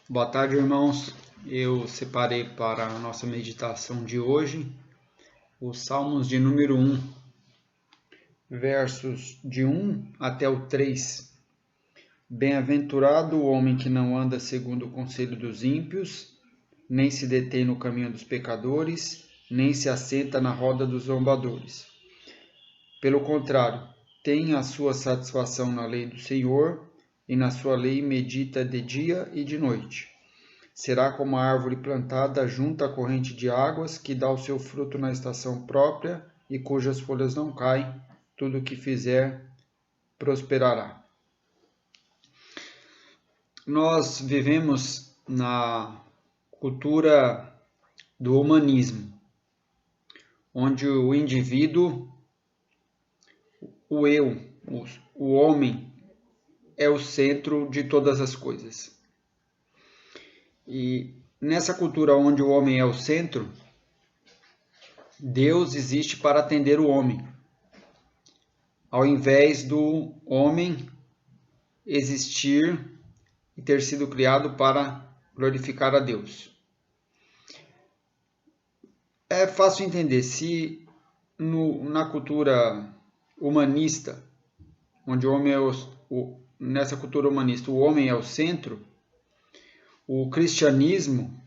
Boa tarde, irmãos. Eu separei para a nossa meditação de hoje os Salmos de número 1, versos de 1 até o 3. Bem-aventurado o homem que não anda segundo o conselho dos ímpios, nem se detém no caminho dos pecadores, nem se assenta na roda dos zombadores. Pelo contrário, tem a sua satisfação na lei do Senhor, e na sua lei medita de dia e de noite. Será como a árvore plantada junto à corrente de águas, que dá o seu fruto na estação própria e cujas folhas não caem, tudo o que fizer prosperará. Nós vivemos na cultura do humanismo, onde o indivíduo, o eu, o homem, é o centro de todas as coisas. E nessa cultura onde o homem é o centro, Deus existe para atender o homem, ao invés do homem existir e ter sido criado para glorificar a Deus. É fácil entender, se na cultura humanista, onde o homem é nessa cultura humanista o homem é o centro, o cristianismo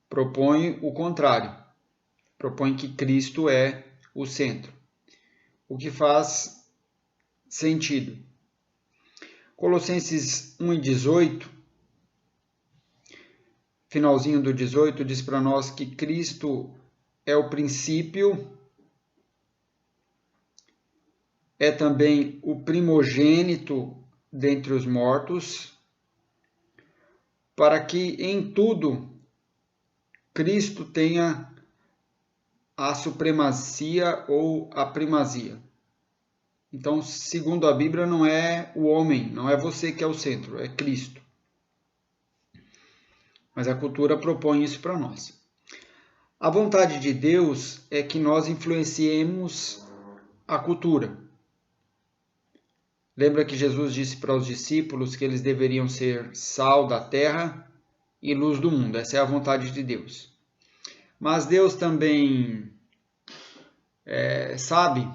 propõe o contrário, propõe que Cristo é o centro, o que faz sentido. Colossenses 1:18, finalzinho do 18, diz para nós que Cristo é o princípio, é também o primogênito dentre os mortos, para que em tudo Cristo tenha a supremacia ou a primazia. Então, segundo a Bíblia, não é o homem, não é você que é o centro, é Cristo. Mas a cultura propõe isso para nós. A vontade de Deus é que nós influenciemos a cultura. Lembra que Jesus disse para os discípulos que eles deveriam ser sal da terra e luz do mundo. Essa é a vontade de Deus. Mas Deus também sabe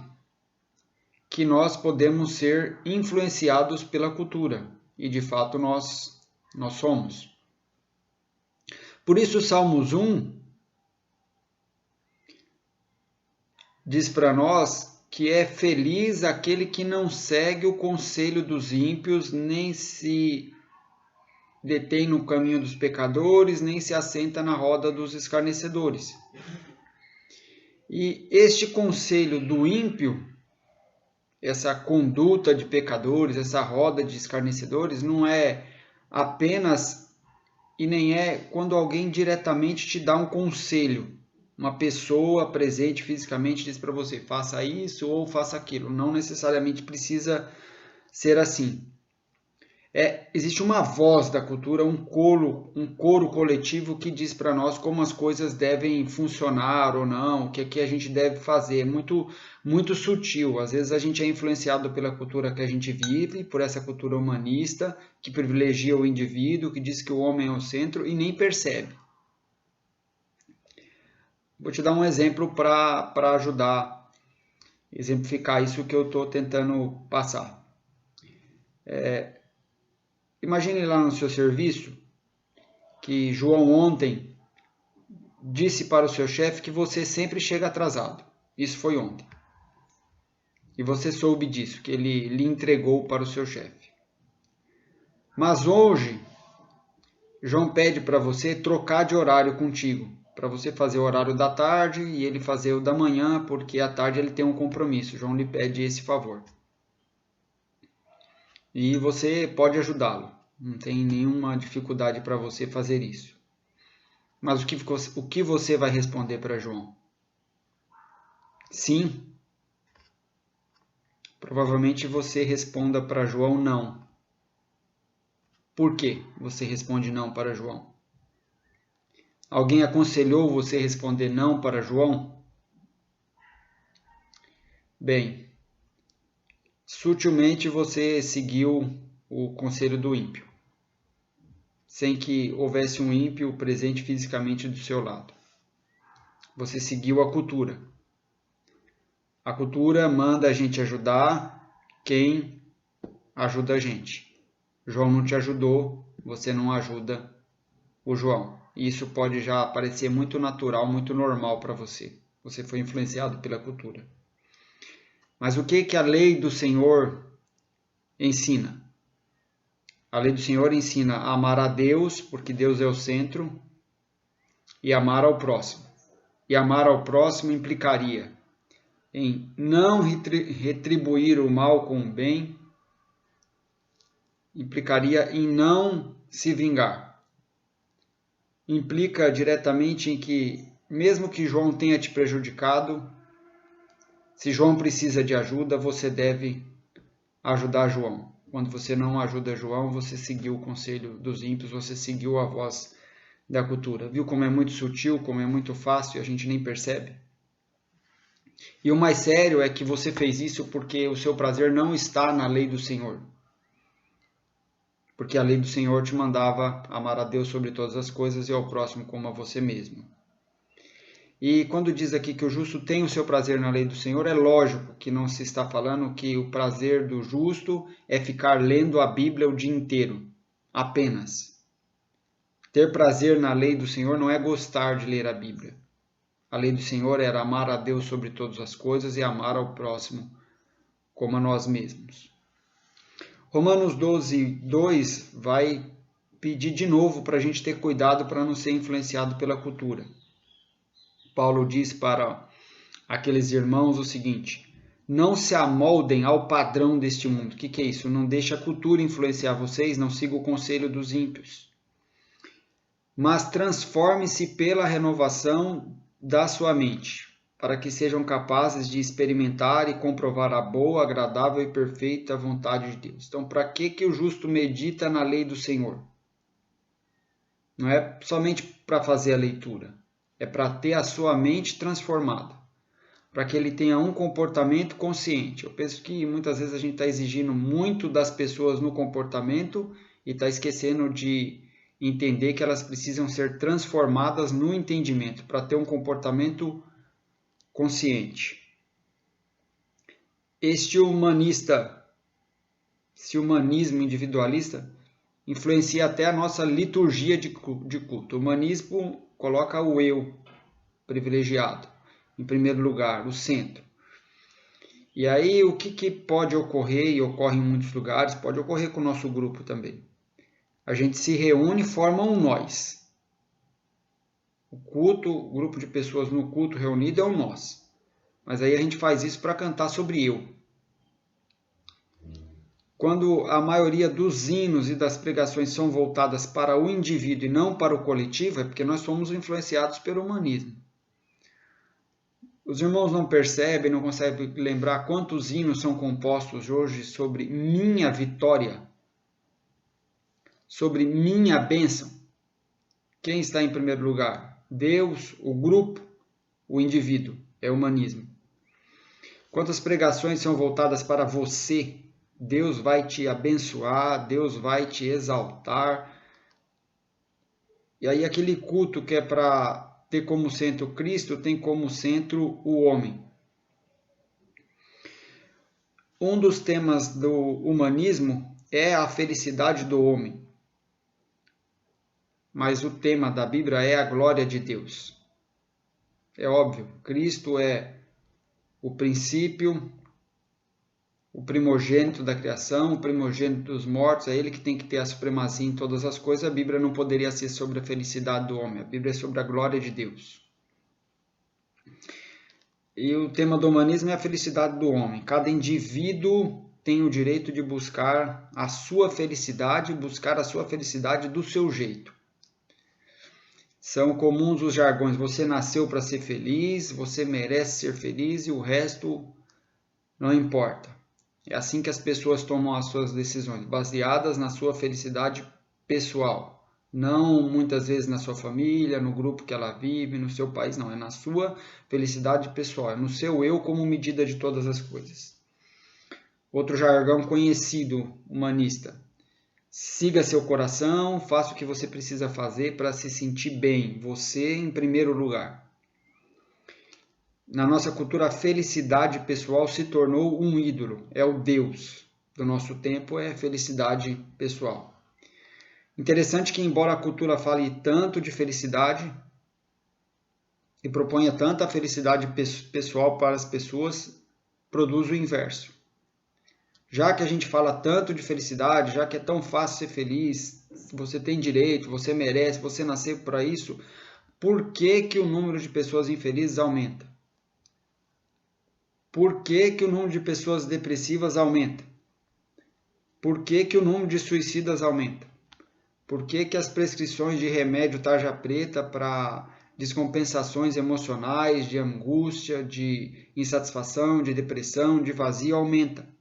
que nós podemos ser influenciados pela cultura. E de fato nós somos. Por isso, Salmos 1 diz para nós que é feliz aquele que não segue o conselho dos ímpios, nem se detém no caminho dos pecadores, nem se assenta na roda dos escarnecedores. E este conselho do ímpio, essa conduta de pecadores, essa roda de escarnecedores, não é apenas e nem é quando alguém diretamente te dá um conselho. Uma pessoa presente fisicamente diz para você, faça isso ou faça aquilo. Não necessariamente precisa ser assim. Existe uma voz da cultura, um coro coletivo que diz para nós como as coisas devem funcionar ou não, o que é que a gente deve fazer. É muito sutil. Às vezes a gente é influenciado pela cultura que a gente vive, por essa cultura humanista, que privilegia o indivíduo, que diz que o homem é o centro e nem percebe. Vou te dar um exemplo para ajudar a exemplificar isso que eu estou tentando passar. Imagine lá no seu serviço que João ontem disse para o seu chefe que você sempre chega atrasado. Isso foi ontem. E você soube disso, que ele lhe entregou para o seu chefe. Mas hoje, João pede para você trocar de horário contigo, para você fazer o horário da tarde e ele fazer o da manhã, porque à tarde ele tem um compromisso. João lhe pede esse favor. E você pode ajudá-lo. Não tem nenhuma dificuldade para você fazer isso. Mas o que você vai responder para João? Sim. Provavelmente você responda para João não. Por que você responde não para João? Alguém aconselhou você responder não para João? Bem, sutilmente você seguiu o conselho do ímpio. sem que houvesse um ímpio presente fisicamente do seu lado. Você seguiu a cultura. A cultura manda a gente ajudar quem ajuda a gente. João não te ajudou, você não ajuda o João. E isso pode já parecer muito natural, muito normal para você. Você foi influenciado pela cultura. Mas o que a lei do Senhor ensina? A lei do Senhor ensina a amar a Deus, porque Deus é o centro, e amar ao próximo. E amar ao próximo implicaria em não retribuir o mal com o bem, implicaria em não se vingar. Implica diretamente em que, mesmo que João tenha te prejudicado, se João precisa de ajuda, você deve ajudar João. Quando você não ajuda João, você seguiu o conselho dos ímpios, você seguiu a voz da cultura. Viu como é muito sutil, como é muito fácil e a gente nem percebe? E o mais sério é que você fez isso porque o seu prazer não está na lei do Senhor. Porque a lei do Senhor te mandava amar a Deus sobre todas as coisas e ao próximo como a você mesmo. E quando diz aqui que o justo tem o seu prazer na lei do Senhor, é lógico que não se está falando que o prazer do justo é ficar lendo a Bíblia o dia inteiro, apenas. Ter prazer na lei do Senhor não é gostar de ler a Bíblia. A lei do Senhor era amar a Deus sobre todas as coisas e amar ao próximo como a nós mesmos. Romanos 12, 2 vai pedir de novo para a gente ter cuidado para não ser influenciado pela cultura. Paulo diz para aqueles irmãos o seguinte: não se amoldem ao padrão deste mundo. O que é isso? Não deixe a cultura influenciar vocês, não siga o conselho dos ímpios. Mas transforme-se pela renovação da sua mente, para que sejam capazes de experimentar e comprovar a boa, agradável e perfeita vontade de Deus. Então, para que o justo medita na lei do Senhor? Não é somente para fazer a leitura, é para ter a sua mente transformada, para que ele tenha um comportamento consciente. Eu penso que muitas vezes a gente está exigindo muito das pessoas no comportamento e está esquecendo de entender que elas precisam ser transformadas no entendimento, para ter um comportamento consciente. Este humanismo individualista influencia até a nossa liturgia de culto. O humanismo coloca o eu privilegiado em primeiro lugar, o centro. E aí o que pode ocorrer, e ocorre em muitos lugares, pode ocorrer com o nosso grupo também. A gente se reúne e forma um nós. O culto, o grupo de pessoas no culto reunido é um nós. Mas aí a gente faz isso para cantar sobre eu. Quando a maioria dos hinos e das pregações são voltadas para o indivíduo e não para o coletivo, é porque nós somos influenciados pelo humanismo. Os irmãos não percebem, não conseguem lembrar quantos hinos são compostos hoje sobre minha vitória, sobre minha bênção. Quem está em primeiro lugar? Deus, o grupo, o indivíduo. É o humanismo. Quantas pregações são voltadas para você? Deus vai te abençoar, Deus vai te exaltar. E aí aquele culto que é para ter como centro Cristo, tem como centro o homem. Um dos temas do humanismo é a felicidade do homem. Mas o tema da Bíblia é a glória de Deus. É óbvio, Cristo é o princípio, o primogênito da criação, o primogênito dos mortos, é ele que tem que ter a supremacia em todas as coisas. A Bíblia não poderia ser sobre a felicidade do homem, a Bíblia é sobre a glória de Deus. E o tema do humanismo é a felicidade do homem. Cada indivíduo tem o direito de buscar a sua felicidade do seu jeito. São comuns os jargões: você nasceu para ser feliz, você merece ser feliz e o resto não importa. É assim que as pessoas tomam as suas decisões, baseadas na sua felicidade pessoal. Não muitas vezes na sua família, no grupo que ela vive, no seu país, não. É na sua felicidade pessoal, é no seu eu como medida de todas as coisas. Outro jargão conhecido, humanista: Siga seu coração, faça o que você precisa fazer para se sentir bem, você em primeiro lugar. Na nossa cultura, a felicidade pessoal se tornou um ídolo, é o Deus do nosso tempo, é a felicidade pessoal. Interessante que, embora a cultura fale tanto de felicidade e proponha tanta felicidade pessoal para as pessoas, produz o inverso. Já que a gente fala tanto de felicidade, já que é tão fácil ser feliz, você tem direito, você merece, você nasceu para isso, por que que o número de pessoas infelizes aumenta? Por que que o número de pessoas depressivas aumenta? Por que que o número de suicidas aumenta? Por que que as prescrições de remédio tarja preta para descompensações emocionais, de angústia, de insatisfação, de depressão, de vazio aumenta?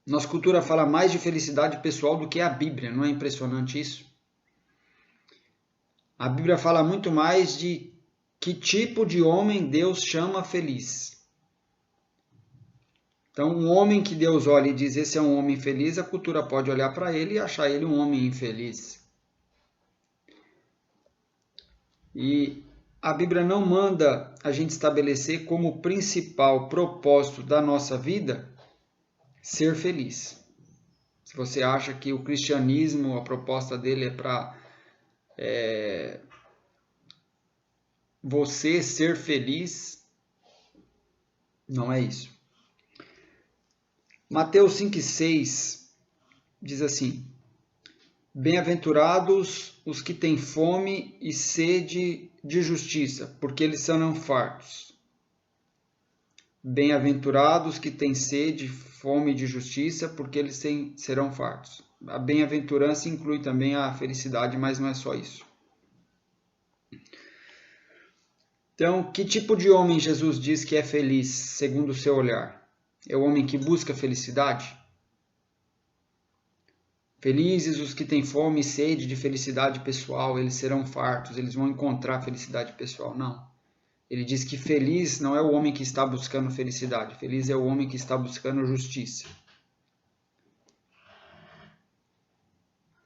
Nossa cultura fala mais de felicidade pessoal do que a Bíblia, não é impressionante isso? A Bíblia fala muito mais de que tipo de homem Deus chama feliz. Então, um homem que Deus olha e diz esse é um homem feliz, a cultura pode olhar para ele e achar ele um homem infeliz. E a Bíblia não manda a gente estabelecer como principal propósito da nossa vida ser feliz. Se você acha que o cristianismo, a proposta dele é para você ser feliz, não é isso. Mateus 5,6 diz assim: Bem-aventurados os que têm fome e sede de justiça, porque eles serão fartos. Bem-aventurados que têm sede, fome de justiça, porque eles serão fartos. A bem-aventurança inclui também a felicidade, mas não é só isso. Então, que tipo de homem Jesus diz que é feliz, segundo o seu olhar? É o homem que busca felicidade? Felizes os que têm fome e sede de felicidade pessoal, eles serão fartos, eles vão encontrar felicidade pessoal. Não. Ele diz que feliz não é o homem que está buscando felicidade, feliz é o homem que está buscando justiça.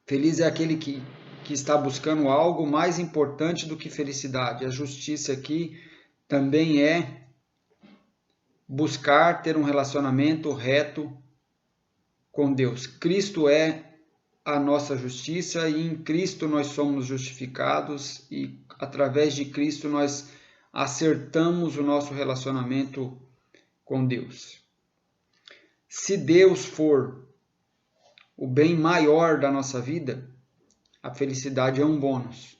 Feliz é aquele que está buscando algo mais importante do que felicidade. A justiça aqui também é buscar ter um relacionamento reto com Deus. Cristo é a nossa justiça e em Cristo nós somos justificados e através de Cristo nós acertamos o nosso relacionamento com Deus. Se Deus for o bem maior da nossa vida, a felicidade é um bônus.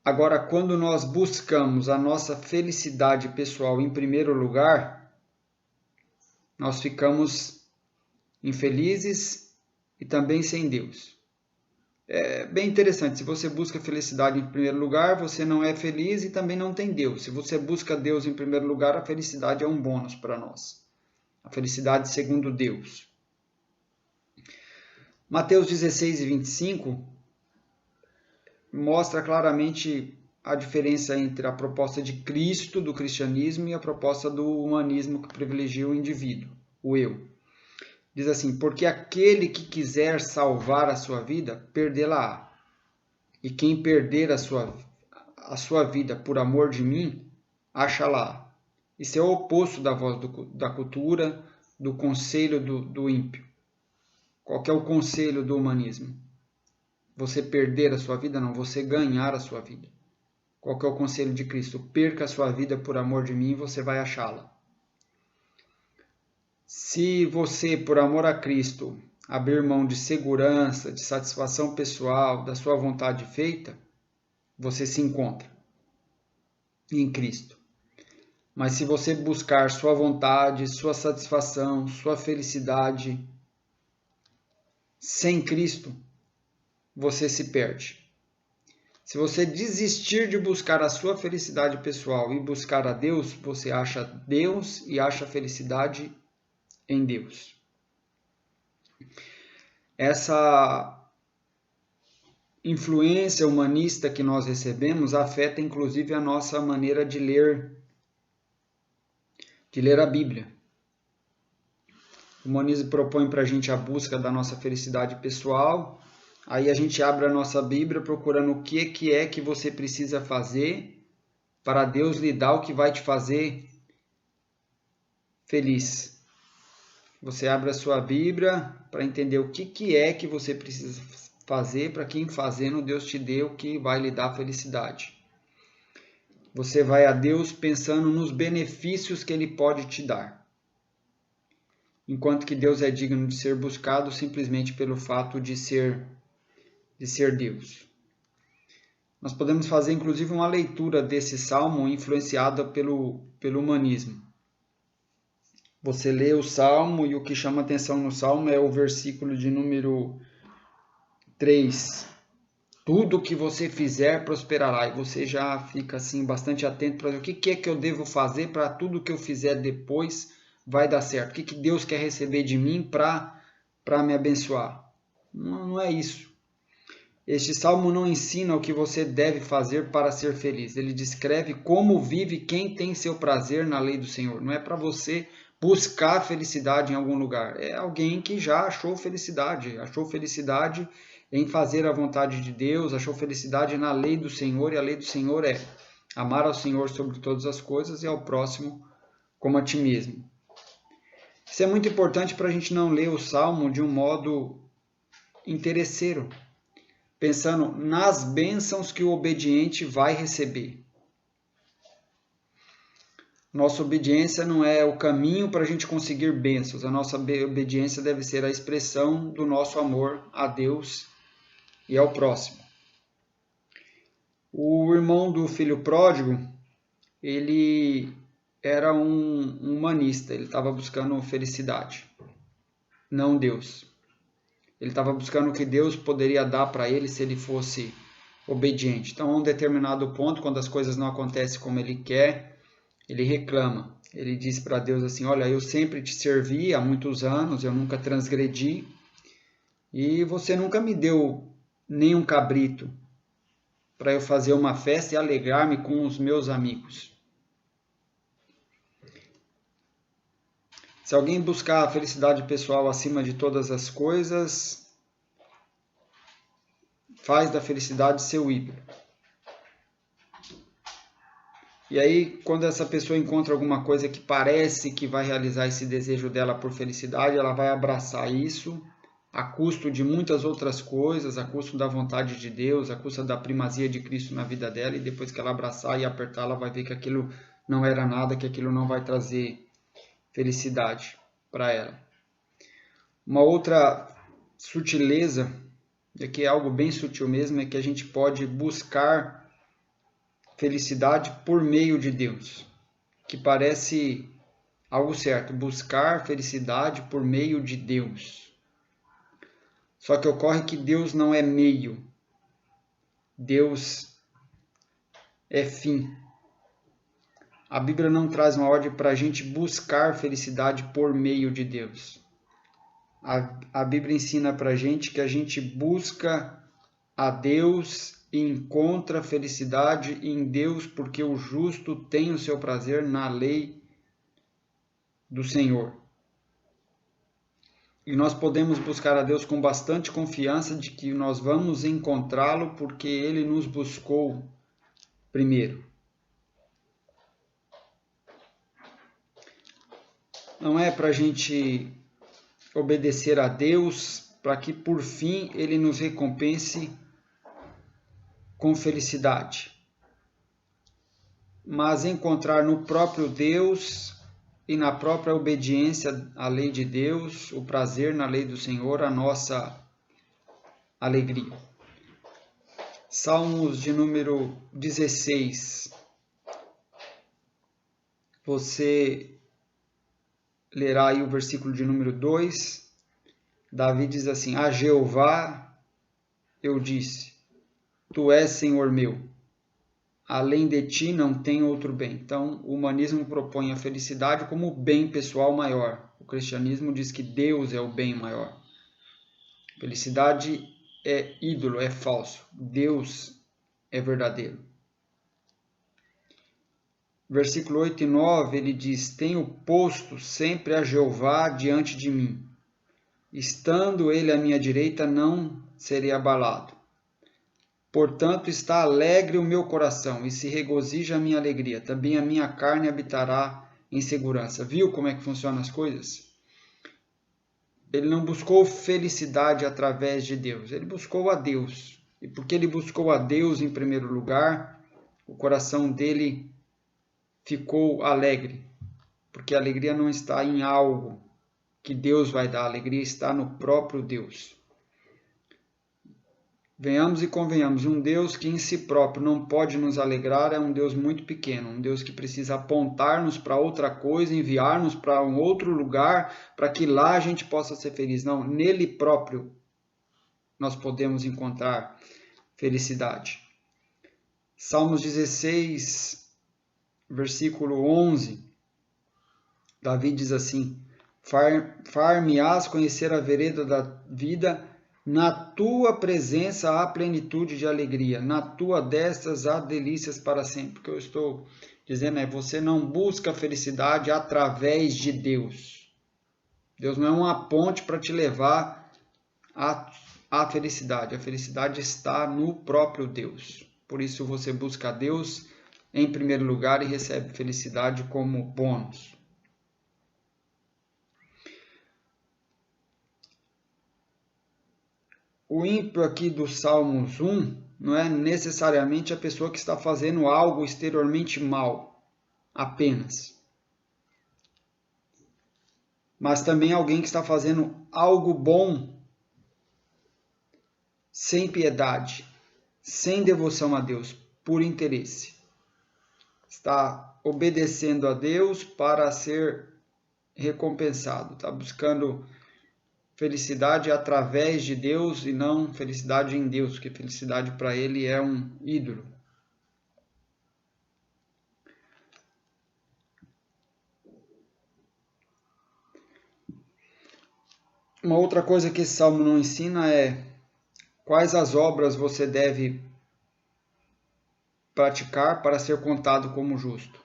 Agora, quando nós buscamos a nossa felicidade pessoal em primeiro lugar, nós ficamos infelizes e também sem Deus. É bem interessante, se você busca felicidade em primeiro lugar, você não é feliz e também não tem Deus. Se você busca Deus em primeiro lugar, a felicidade é um bônus para nós. A felicidade segundo Deus. Mateus 16 e 25 mostra claramente a diferença entre a proposta de Cristo, do cristianismo, e a proposta do humanismo que privilegia o indivíduo, o eu. Diz assim, porque aquele que quiser salvar a sua vida, perdê-la-á. E quem perder a sua vida por amor de mim, acha-la. Isso é o oposto da voz da cultura, do conselho do ímpio. Qual que é o conselho do humanismo? Você perder a sua vida? Não, você ganhar a sua vida. Qual que é o conselho de Cristo? Perca a sua vida por amor de mim e você vai achá-la. Se você, por amor a Cristo, abrir mão de segurança, de satisfação pessoal, da sua vontade feita, você se encontra em Cristo. Mas se você buscar sua vontade, sua satisfação, sua felicidade sem Cristo, você se perde. Se você desistir de buscar a sua felicidade pessoal e buscar a Deus, você acha Deus e acha felicidade em Deus. Essa influência humanista que nós recebemos afeta inclusive a nossa maneira de ler de ler a Bíblia. O humanismo propõe para a gente a busca da nossa felicidade pessoal. Aí a gente abre a nossa Bíblia procurando o que é que você precisa fazer para Deus lhe dar o que vai te fazer feliz. Você abre a sua Bíblia para entender o que é que você precisa fazer para que em fazendo Deus te dê o que vai lhe dar felicidade. Você vai a Deus pensando nos benefícios que Ele pode te dar. Enquanto que Deus é digno de ser buscado simplesmente pelo fato de ser Deus. Nós podemos fazer inclusive uma leitura desse salmo influenciada pelo humanismo. Você lê o salmo e o que chama atenção no salmo é o versículo de número 3. Tudo que você fizer prosperará. E você já fica assim bastante atento para ver o que é que eu devo fazer para tudo que eu fizer depois vai dar certo. O que Deus quer receber de mim para me abençoar. Não é isso. Este salmo não ensina o que você deve fazer para ser feliz. Ele descreve como vive quem tem seu prazer na lei do Senhor. Não é para você buscar felicidade em algum lugar. É alguém que já achou felicidade em fazer a vontade de Deus, achou felicidade na lei do Senhor, e a lei do Senhor é amar ao Senhor sobre todas as coisas e ao próximo como a ti mesmo. Isso é muito importante para a gente não ler o Salmo de um modo interesseiro, pensando nas bênçãos que o obediente vai receber. Nossa obediência não é o caminho para a gente conseguir bênçãos. A nossa obediência deve ser a expressão do nosso amor a Deus e ao próximo. O irmão do filho pródigo, ele era um humanista, ele estava buscando felicidade, não Deus. Ele estava buscando o que Deus poderia dar para ele se ele fosse obediente. Então, a um determinado ponto, quando as coisas não acontecem como ele quer, ele reclama. Ele diz para Deus assim: olha, eu sempre te servi há muitos anos, eu nunca transgredi, e você nunca me deu nem um cabrito para eu fazer uma festa e alegrar-me com os meus amigos. Se alguém buscar a felicidade pessoal acima de todas as coisas, faz da felicidade seu ídolo. E aí, quando essa pessoa encontra alguma coisa que parece que vai realizar esse desejo dela por felicidade, ela vai abraçar isso a custo de muitas outras coisas, a custo da vontade de Deus, a custo da primazia de Cristo na vida dela, e depois que ela abraçar e apertar, ela vai ver que aquilo não era nada, que aquilo não vai trazer felicidade para ela. Uma outra sutileza, e aqui é algo bem sutil mesmo, é que a gente pode buscar felicidade por meio de Deus, que parece algo certo, buscar felicidade por meio de Deus. Só que ocorre que Deus não é meio, Deus é fim. A Bíblia não traz uma ordem para a gente buscar felicidade por meio de Deus. A Bíblia ensina para a gente que a gente busca a Deus e encontra felicidade em Deus, porque o justo tem o seu prazer na lei do Senhor. E nós podemos buscar a Deus com bastante confiança de que nós vamos encontrá-lo, porque Ele nos buscou primeiro. Não é para a gente obedecer a Deus para que por fim Ele nos recompense com felicidade, mas encontrar no próprio Deus e na própria obediência à lei de Deus, o prazer na lei do Senhor, a nossa alegria. Salmos de número 16. Você lerá aí o versículo de número 2. Davi diz assim: a Jeová eu disse, tu és Senhor meu, além de ti não tem outro bem. Então, o humanismo propõe a felicidade como o bem pessoal maior. O cristianismo diz que Deus é o bem maior. Felicidade é ídolo, é falso. Deus é verdadeiro. versículo 8 e 9, ele diz: tenho posto sempre a Jeová diante de mim. Estando ele à minha direita, não serei abalado. Portanto, está alegre o meu coração e se regozija a minha alegria. Também a minha carne habitará em segurança. Viu como é que funcionam as coisas? Ele não buscou felicidade através de Deus, ele buscou a Deus. E porque ele buscou a Deus em primeiro lugar, o coração dele ficou alegre. Porque a alegria não está em algo que Deus vai dar, a alegria está no próprio Deus. Venhamos e convenhamos, um Deus que em si próprio não pode nos alegrar é um Deus muito pequeno, um Deus que precisa apontar-nos para outra coisa, enviar-nos para um outro lugar, para que lá a gente possa ser feliz. Não, nele próprio nós podemos encontrar felicidade. Salmos 16, versículo 11, Davi diz assim: far-me-ás conhecer a vereda da vida, na tua presença há plenitude de alegria, na tua destra há delícias para sempre. O que eu estou dizendo é, você não busca a felicidade através de Deus. Deus não é uma ponte para te levar à felicidade. A felicidade está no próprio Deus. Por isso você busca a Deus em primeiro lugar e recebe felicidade como bônus. O ímpio aqui do Salmos 1 não é necessariamente a pessoa que está fazendo algo exteriormente mal, apenas. Mas também alguém que está fazendo algo bom, sem piedade, sem devoção a Deus, por interesse. Está obedecendo a Deus para ser recompensado, está buscando felicidade através de Deus e não felicidade em Deus, porque felicidade para ele é um ídolo. Uma outra coisa que esse salmo não ensina é quais as obras você deve praticar para ser contado como justo.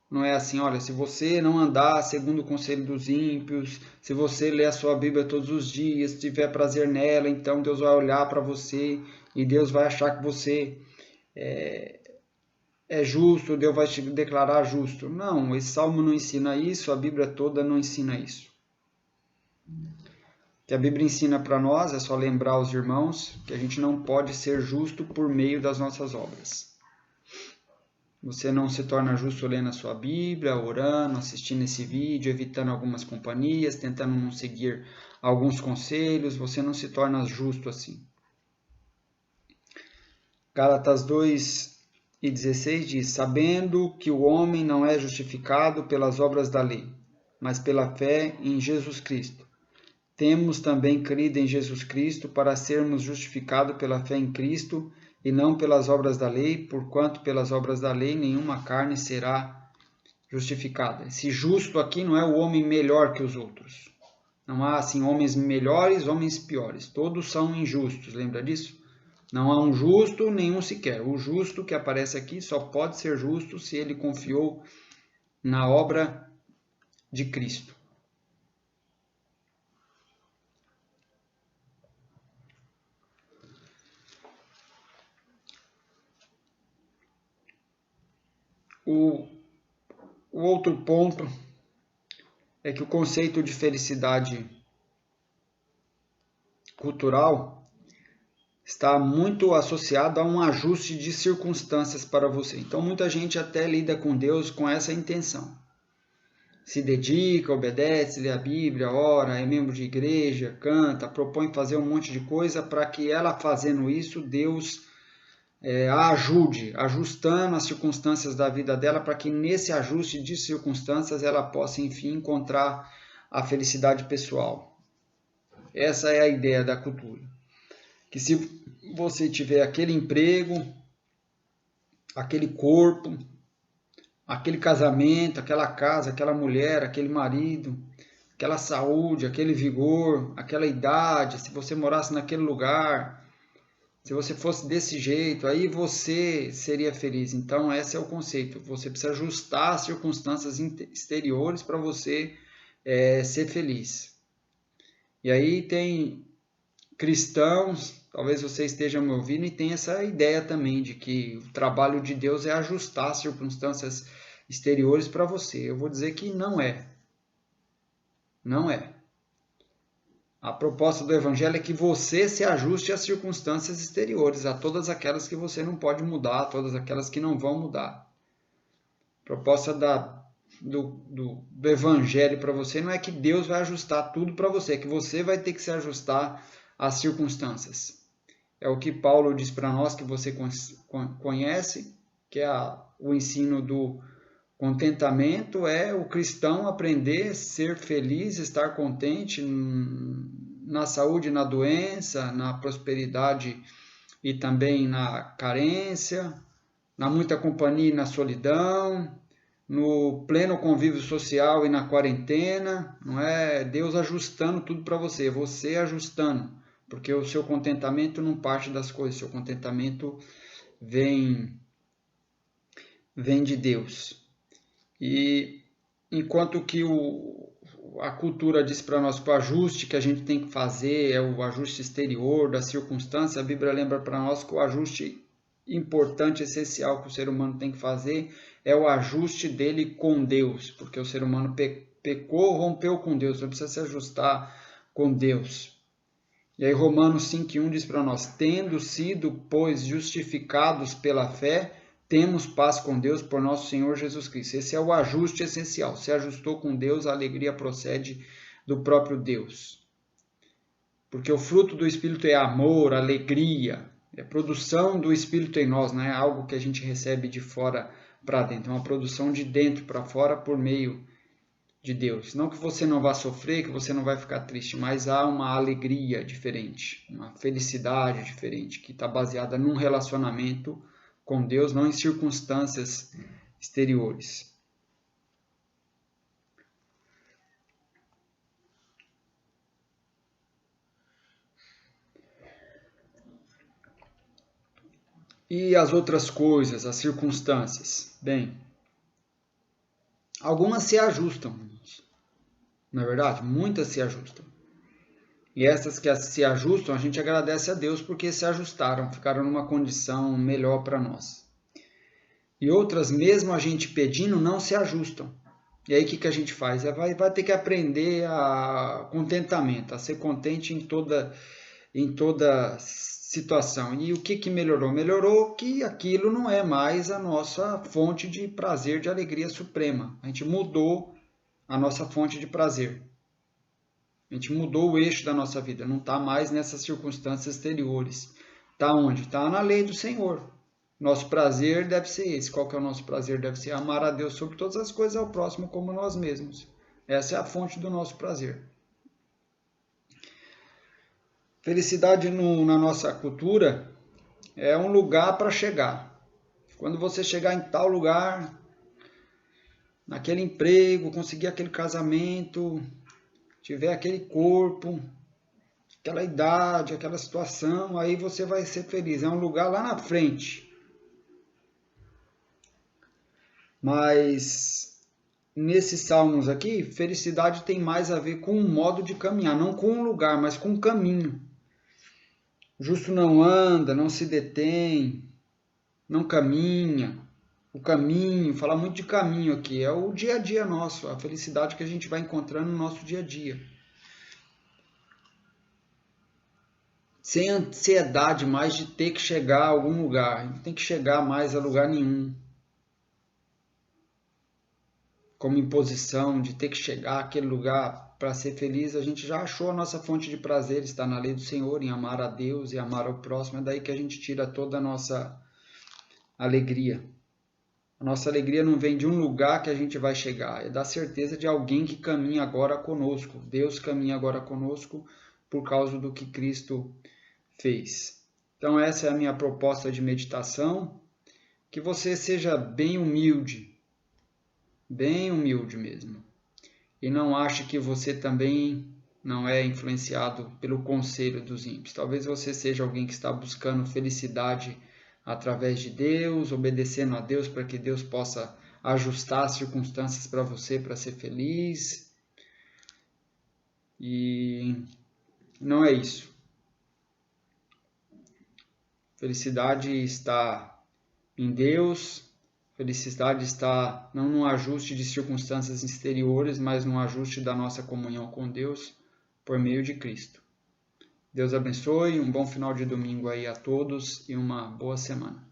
Não é assim, olha, se você não andar segundo o conselho dos ímpios, se você ler a sua Bíblia todos os dias, tiver prazer nela, então Deus vai olhar para você e Deus vai achar que você é justo, Deus vai te declarar justo. Não, esse salmo não ensina isso, a Bíblia toda não ensina isso. O que a Bíblia ensina para nós é só lembrar aos irmãos que a gente não pode ser justo por meio das nossas obras. Você não se torna justo lendo a sua Bíblia, orando, assistindo esse vídeo, evitando algumas companhias, tentando não seguir alguns conselhos. Você não se torna justo assim. Gálatas 2:16 diz: sabendo que o homem não é justificado pelas obras da lei, mas pela fé em Jesus Cristo. Temos também crido em Jesus Cristo para sermos justificados pela fé em Cristo e não pelas obras da lei, porquanto pelas obras da lei nenhuma carne será justificada. Esse justo aqui não é o homem melhor que os outros. Não há assim homens melhores, homens piores. Todos são injustos, lembra disso? Não há um justo, nenhum sequer. O justo que aparece aqui só pode ser justo se ele confiou na obra de Cristo. O outro ponto é que o conceito de felicidade cultural está muito associado a um ajuste de circunstâncias para você. Então, muita gente até lida com Deus com essa intenção. Se dedica, obedece, lê a Bíblia, ora, é membro de igreja, canta, propõe fazer um monte de coisa para que ela fazendo isso, Deus a ajude, ajustando as circunstâncias da vida dela para que nesse ajuste de circunstâncias ela possa, enfim, encontrar a felicidade pessoal. Essa é a ideia da cultura. Que se você tiver aquele emprego, aquele corpo, aquele casamento, aquela casa, aquela mulher, aquele marido, aquela saúde, aquele vigor, aquela idade, se você morasse naquele lugar, Se você fosse desse jeito, aí você seria feliz. Então, esse é o conceito. Você precisa ajustar as circunstâncias exteriores para você ser feliz. E aí tem cristãos, talvez você esteja me ouvindo, e tem essa ideia também de que o trabalho de Deus é ajustar as circunstâncias exteriores para você. Eu vou dizer que não é. Não é. A proposta do Evangelho é que você se ajuste às circunstâncias exteriores, a todas aquelas que você não pode mudar, a todas aquelas que não vão mudar. A proposta do Evangelho para você não é que Deus vai ajustar tudo para você, é que você vai ter que se ajustar às circunstâncias. É o que Paulo diz para nós, que você conhece, que é o ensino do contentamento, é o cristão aprender a ser feliz, estar contente na saúde, na doença, na prosperidade e também na carência, na muita companhia e na solidão, no pleno convívio social e na quarentena. Não é Deus ajustando tudo para você, você ajustando, porque o seu contentamento não parte das coisas, seu contentamento vem de Deus. E enquanto que a cultura diz para nós que o ajuste que a gente tem que fazer é o ajuste exterior da circunstância, a Bíblia lembra para nós que o ajuste importante, essencial que o ser humano tem que fazer é o ajuste dele com Deus, porque o ser humano pecou, rompeu com Deus, ele precisa se ajustar com Deus. E aí Romanos 5,1 diz para nós: tendo sido, pois, justificados pela fé, temos paz com Deus por nosso Senhor Jesus Cristo. Esse é o ajuste essencial. Se ajustou com Deus, a alegria procede do próprio Deus. Porque o fruto do Espírito é amor, alegria, é produção do Espírito em nós, não é algo que a gente recebe de fora para dentro, é uma produção de dentro para fora por meio de Deus. Não que você não vá sofrer, que você não vai ficar triste, mas há uma alegria diferente, uma felicidade diferente, que está baseada num relacionamento com Deus, não em circunstâncias exteriores. E as outras coisas, as circunstâncias? Bem, algumas se ajustam, não é verdade? Muitas se ajustam. E essas que se ajustam, a gente agradece a Deus porque se ajustaram, ficaram numa condição melhor para nós. E outras, mesmo a gente pedindo, não se ajustam. E aí o que a gente faz? Vai ter que aprender a contentamento, a ser contente em toda situação. E o que melhorou? Melhorou que aquilo não é mais a nossa fonte de prazer, de alegria suprema. A gente mudou a nossa fonte de prazer. A gente mudou o eixo da nossa vida, não está mais nessas circunstâncias exteriores. Está onde? Está na lei do Senhor. Nosso prazer deve ser esse. Qual que é o nosso prazer? Deve ser amar a Deus sobre todas as coisas, ao próximo como nós mesmos. Essa é a fonte do nosso prazer. Felicidade na nossa cultura é um lugar para chegar. Quando você chegar em tal lugar, naquele emprego, conseguir aquele casamento, tiver aquele corpo, aquela idade, aquela situação, aí você vai ser feliz. É um lugar lá na frente. Mas nesses salmos aqui, felicidade tem mais a ver com um modo de caminhar, não com um lugar, mas com um caminho. O justo não anda, não se detém, não caminha. O caminho, fala muito de caminho aqui, é o dia a dia nosso, a felicidade que a gente vai encontrando no nosso dia a dia. Sem ansiedade mais de ter que chegar a algum lugar, não tem que chegar mais a lugar nenhum. Como imposição de ter que chegar àquele lugar para ser feliz, a gente já achou a nossa fonte de prazer, está na lei do Senhor, em amar a Deus e amar ao próximo, é daí que a gente tira toda a nossa alegria. A nossa alegria não vem de um lugar que a gente vai chegar, é da certeza de alguém que caminha agora conosco. Deus caminha agora conosco por causa do que Cristo fez. Então essa é a minha proposta de meditação, que você seja bem humilde mesmo, e não ache que você também não é influenciado pelo conselho dos ímpios. Talvez você seja alguém que está buscando felicidade através de Deus, obedecendo a Deus para que Deus possa ajustar as circunstâncias para você, para ser feliz. E não é isso. Felicidade está em Deus. Felicidade está não num ajuste de circunstâncias exteriores, mas num ajuste da nossa comunhão com Deus por meio de Cristo. Deus abençoe, um bom final de domingo aí a todos e uma boa semana.